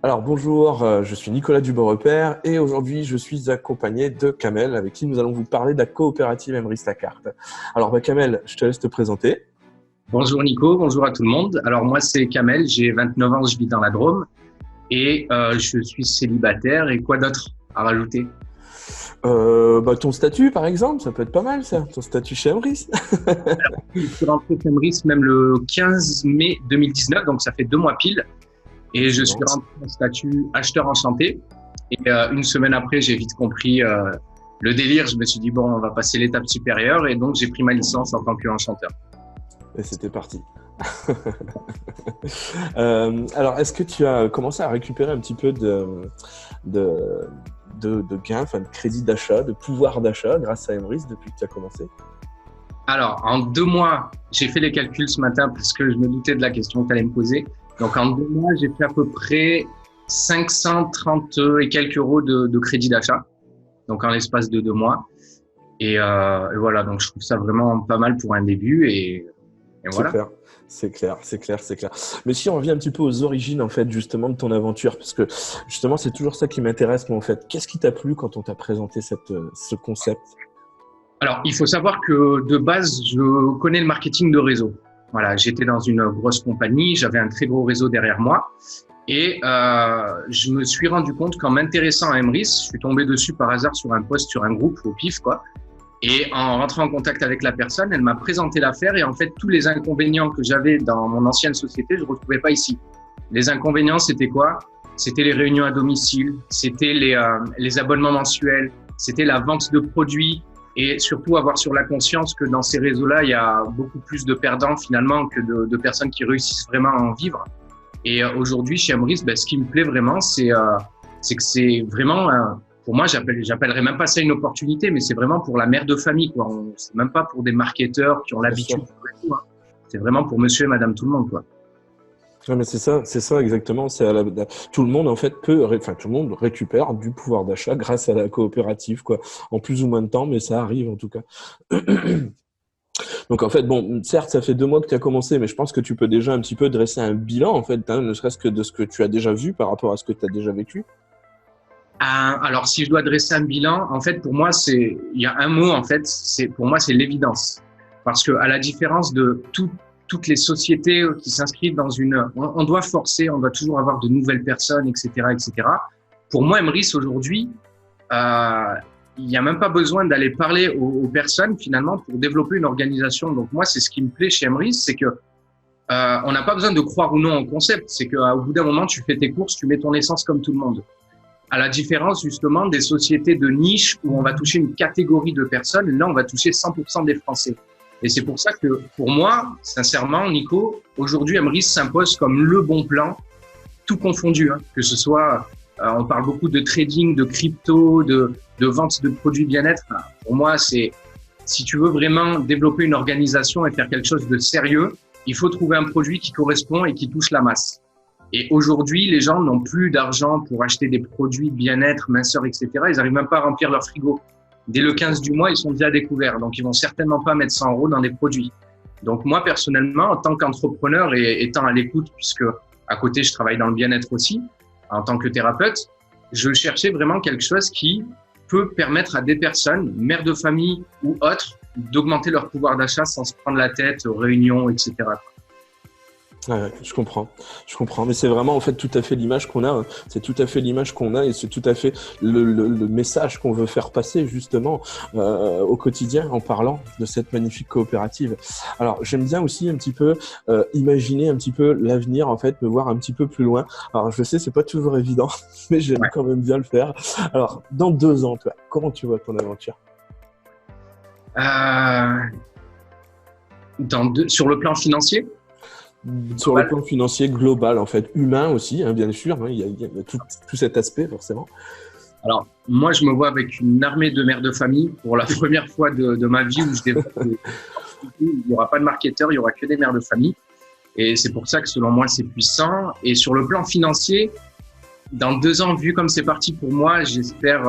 Alors bonjour, je suis Nicolas Dubon-Repère et aujourd'hui je suis accompagné de Kamel avec qui nous allons vous parler de la coopérative Emeris La Carte. Alors Kamel, je te laisse te présenter. Bonjour Nico, bonjour à tout le monde. Alors moi c'est Kamel, j'ai 29 ans, je vis dans la Drôme et je suis célibataire et quoi d'autre à rajouter? Ton statut par exemple, ça peut être pas mal ça, ton statut chez Emeris. Je suis rentré chez Emeris même le 15 mai 2019, donc ça fait 2 mois pile et je suis Excellent. rentré en statut acheteur enchanté et une semaine après j'ai vite compris le délire, je me suis dit bon on va passer l'étape supérieure et donc j'ai pris ma licence en tant qu'enchanteur. Et c'était parti. Alors est-ce que tu as commencé à récupérer un petit peu de, de gains, enfin de crédit d'achat, de pouvoir d'achat grâce à Emeris depuis que tu as commencé? Alors, en 2 mois, j'ai fait les calculs ce matin parce que je me doutais de la question que tu allais me poser. Donc, en 2 mois, j'ai fait à peu près 530 et quelques euros de crédit d'achat. Donc, en l'espace de 2 mois. Et voilà, donc je trouve ça vraiment pas mal pour un début. Et C'est voilà. clair, c'est clair, c'est clair, c'est clair. Mais si on revient un petit peu aux origines, en fait, justement, de ton aventure, parce que, justement, c'est toujours ça qui m'intéresse, moi, en fait. Qu'est-ce qui t'a plu quand on t'a présenté ce concept? Alors, il faut savoir que de base, je connais le marketing de réseau. Voilà, j'étais dans une grosse compagnie, j'avais un très gros réseau derrière moi. Et je me suis rendu compte qu'en m'intéressant à Emrys, je suis tombé dessus par hasard sur un post sur un groupe au pif, quoi. Et en rentrant en contact avec la personne, elle m'a présenté l'affaire et en fait, tous les inconvénients que j'avais dans mon ancienne société, je ne retrouvais pas ici. Les inconvénients, c'était quoi? C'était les réunions à domicile, c'était les abonnements mensuels, c'était la vente de produits et surtout avoir sur la conscience que dans ces réseaux-là, il y a beaucoup plus de perdants finalement que de personnes qui réussissent vraiment à en vivre. Et aujourd'hui, chez Amris, ce qui me plaît vraiment, c'est que c'est vraiment, pour moi, j'appellerais même pas ça une opportunité, mais c'est vraiment pour la mère de famille, quoi. C'est même pas pour des marketeurs qui ont Bien l'habitude sûr. de faire tout, hein. C'est vraiment pour monsieur et madame tout le monde, quoi. Ouais, mais c'est ça exactement. Tout le monde, en fait, enfin, tout le monde récupère du pouvoir d'achat grâce à la coopérative, quoi. En plus ou moins de temps, mais ça arrive, en tout cas. Donc, en fait, bon, certes, ça fait 2 mois que tu as commencé, mais je pense que tu peux déjà un petit peu dresser un bilan, en fait, hein, ne serait-ce que de ce que tu as déjà vu par rapport à ce que tu as déjà vécu. Alors, si je dois dresser un bilan, en fait, pour moi, il y a un mot, en fait, pour moi, c'est l'évidence. Parce que, à la différence de toutes les sociétés qui s'inscrivent dans on doit forcer, on doit toujours avoir de nouvelles personnes, etc., etc. Pour moi, Emrys, aujourd'hui, euh, il n'y a même pas besoin d'aller parler aux personnes, finalement, pour développer une organisation. Donc, moi, c'est ce qui me plaît chez Emrys, c'est que, on n'a pas besoin de croire ou non au concept. C'est qu'au bout d'un moment, tu fais tes courses, tu mets ton essence comme tout le monde. À la différence justement des sociétés de niche où on va toucher une catégorie de personnes, là on va toucher 100% des Français. Et c'est pour ça que pour moi, sincèrement, Nico, aujourd'hui Emrys s'impose comme le bon plan, tout confondu, hein, que ce soit, on parle beaucoup de trading, de crypto, de vente de produits bien-être. Pour moi, si tu veux vraiment développer une organisation et faire quelque chose de sérieux, il faut trouver un produit qui correspond et qui touche la masse. Et aujourd'hui, les gens n'ont plus d'argent pour acheter des produits bien-être, minceur, etc. Ils n'arrivent même pas à remplir leur frigo. Dès le 15 du mois, ils sont déjà découverts. Donc, ils vont certainement pas mettre 100 euros dans des produits. Donc, moi, personnellement, en tant qu'entrepreneur et étant à l'écoute, puisque à côté, je travaille dans le bien-être aussi, en tant que thérapeute, je cherchais vraiment quelque chose qui peut permettre à des personnes, mères de famille ou autres, d'augmenter leur pouvoir d'achat sans se prendre la tête aux réunions, etc. Ouais, je comprends, mais c'est vraiment en fait tout à fait l'image qu'on a, hein. C'est tout à fait l'image qu'on a et c'est tout à fait le message qu'on veut faire passer justement au quotidien en parlant de cette magnifique coopérative. Alors j'aime bien aussi un petit peu imaginer un petit peu l'avenir en fait, me voir un petit peu plus loin. Alors je sais c'est pas toujours évident, mais j'aime Ouais. quand même bien le faire. Alors dans 2 ans, toi, comment tu vois ton aventure? Euh, sur le plan financier, Sur le global. plan financier global, en fait, humain aussi, hein, bien sûr, hein, il y a tout cet aspect, forcément. Alors, moi, je me vois avec une armée de mères de famille pour la première fois de ma vie où je développe. Il n'y aura pas de marketeur, il y aura que des mères de famille. Et c'est pour ça que selon moi, c'est puissant. Et sur le plan financier, dans 2 ans, vu comme c'est parti pour moi, j'espère,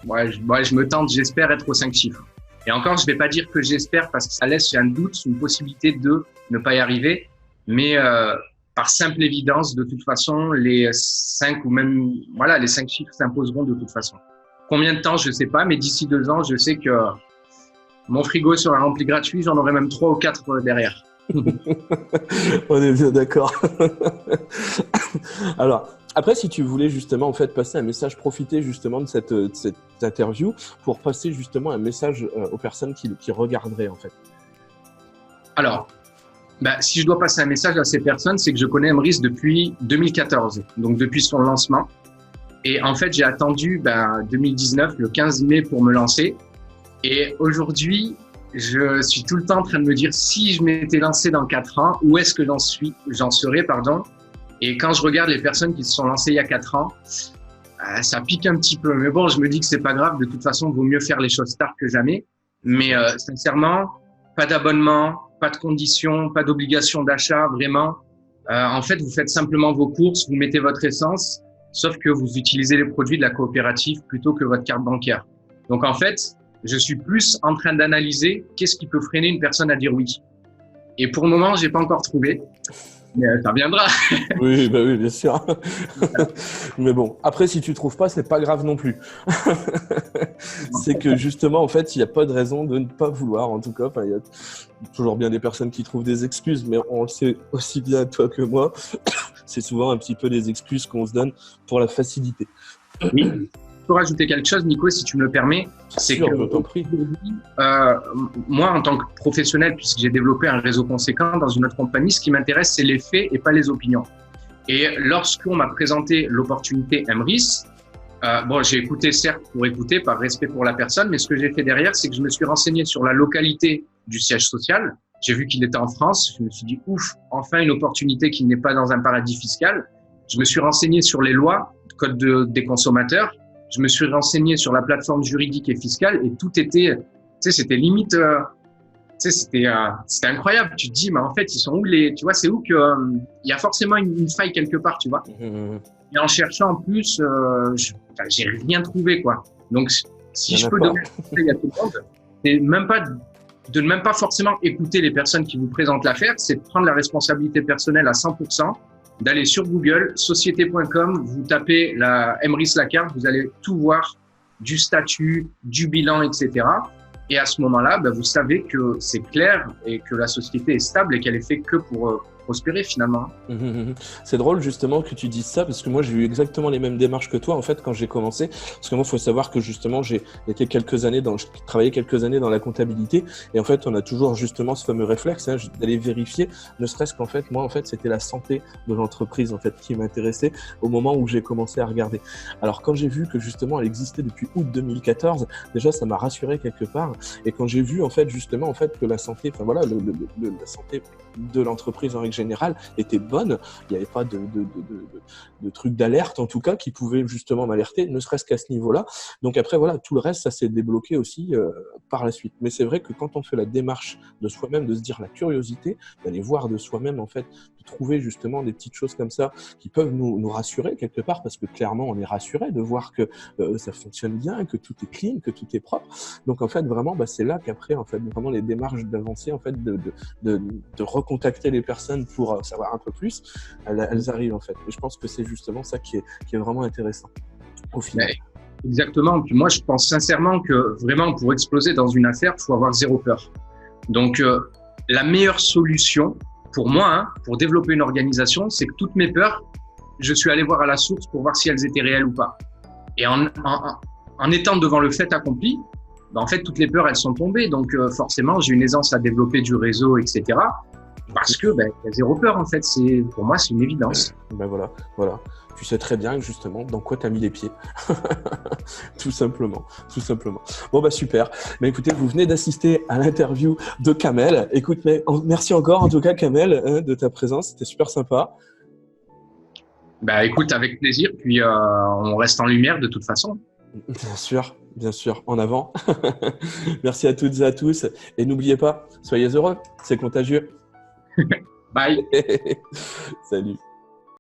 je me tente, j'espère être aux 5 chiffres. Et encore, je ne vais pas dire que j'espère parce que ça laisse un doute, une possibilité de ne pas y arriver. Mais par simple évidence, de toute façon, les 5 ou même, voilà, les 5 chiffres s'imposeront de toute façon. Combien de temps, je sais pas, mais d'ici 2 ans, je sais que mon frigo sera rempli gratuit, j'en aurai même 3 ou 4 derrière. On est bien d'accord. Alors, après, si tu voulais justement en fait passer un message, profiter justement de cette interview pour passer justement un message aux personnes qui regarderaient en fait. Alors, si je dois passer un message à ces personnes, c'est que je connais Emrys depuis 2014, donc depuis son lancement. Et en fait, j'ai attendu 2019, le 15 mai pour me lancer. Et aujourd'hui, je suis tout le temps en train de me dire si je m'étais lancé dans 4 ans, où est-ce que j'en serais, pardon. Et quand je regarde les personnes qui se sont lancées il y a 4 ans, ça pique un petit peu. Mais bon, je me dis que c'est pas grave. De toute façon, il vaut mieux faire les choses tard que jamais. Mais sincèrement, pas d'abonnement, pas de conditions, pas d'obligation d'achat, vraiment. En fait, vous faites simplement vos courses, vous mettez votre essence, sauf que vous utilisez les produits de la coopérative plutôt que votre carte bancaire. Donc en fait, je suis plus en train d'analyser qu'est-ce qui peut freiner une personne à dire oui. Et pour le moment, j'ai pas encore trouvé, mais ça viendra. Oui, oui, bien sûr. Mais bon, après, si tu trouves pas, c'est pas grave non plus. C'est que justement, en fait, il n'y a pas de raison de ne pas vouloir. En tout cas, il y a toujours bien des personnes qui trouvent des excuses, mais on le sait aussi bien toi que moi. C'est souvent un petit peu des excuses qu'on se donne pour la facilité. Oui. Je peux rajouter quelque chose, Nico, si tu me le permets. C'est que je t'en prie. Moi, en tant que professionnel, puisque j'ai développé un réseau conséquent dans une autre compagnie, ce qui m'intéresse, c'est les faits et pas les opinions. Et lorsqu'on m'a présenté l'opportunité Emrys, j'ai écouté certes pour écouter, par respect pour la personne, mais ce que j'ai fait derrière, c'est que je me suis renseigné sur la localité du siège social. J'ai vu qu'il était en France. Je me suis dit, ouf, enfin une opportunité qui n'est pas dans un paradis fiscal. Je me suis renseigné sur les lois, code des consommateurs. Je me suis renseigné sur la plateforme juridique et fiscale et tout était, c'était limite, c'était incroyable. Tu te dis, mais en fait, ils sont où tu vois, c'est où que, il y a forcément une faille quelque part, tu vois. Et en cherchant en plus, j'ai rien trouvé, quoi. Donc, si je peux donner un conseil à tout le monde, c'est de ne même pas forcément écouter les personnes qui vous présentent l'affaire, c'est de prendre la responsabilité personnelle à 100%. D'aller sur Google, société.com, vous tapez la Emrys Lacarte, vous allez tout voir, du statut, du bilan, etc. Et à ce moment-là, vous savez que c'est clair et que la société est stable et qu'elle est faite que pour prospérer finalement. C'est drôle justement que tu dises ça parce que moi j'ai eu exactement les mêmes démarches que toi en fait quand j'ai commencé, parce que moi il faut savoir que justement j'ai travaillé quelques années dans la comptabilité et en fait on a toujours justement ce fameux réflexe d'aller vérifier, ne serait-ce qu'en fait moi en fait c'était la santé de l'entreprise en fait qui m'intéressait au moment où j'ai commencé à regarder. Alors quand j'ai vu que justement elle existait depuis août 2014, déjà ça m'a rassuré quelque part, et quand j'ai vu en fait justement en fait que la santé, enfin voilà, la santé de l'entreprise en règle générale était bonne, il n'y avait pas de trucs d'alerte en tout cas qui pouvaient justement m'alerter, ne serait-ce qu'à ce niveau-là. Donc après voilà, tout le reste ça s'est débloqué aussi par la suite. Mais c'est vrai que quand on fait la démarche de soi-même, de se dire la curiosité, d'aller voir de soi-même en fait, de trouver justement des petites choses comme ça qui peuvent nous rassurer quelque part, parce que clairement on est rassuré de voir que ça fonctionne bien, que tout est clean, que tout est propre. Donc en fait vraiment c'est là qu'après en fait vraiment les démarches d'avancer en fait de recontacter les personnes pour savoir un peu plus, elles arrivent en fait. Et je pense que c'est justement ça qui est vraiment intéressant au final. Exactement. Puis moi, je pense sincèrement que vraiment pour exploser dans une affaire, il faut avoir zéro peur. Donc la meilleure solution pour moi, pour développer une organisation, c'est que toutes mes peurs, je suis allé voir à la source pour voir si elles étaient réelles ou pas. Et en étant devant le fait accompli, en fait, toutes les peurs, elles sont tombées. Donc forcément, j'ai une aisance à développer du réseau, etc. Parce que y a zéro peur en fait, pour moi c'est une évidence. Voilà. Tu sais très bien justement dans quoi tu as mis les pieds. tout simplement. Bon super. Mais écoutez, vous venez d'assister à l'interview de Kamel. Écoute, merci encore en tout cas Kamel de ta présence, c'était super sympa. Écoute, avec plaisir, puis on reste en lumière de toute façon. Bien sûr, en avant. Merci à toutes et à tous et n'oubliez pas, soyez heureux, c'est contagieux. Bye. Salut.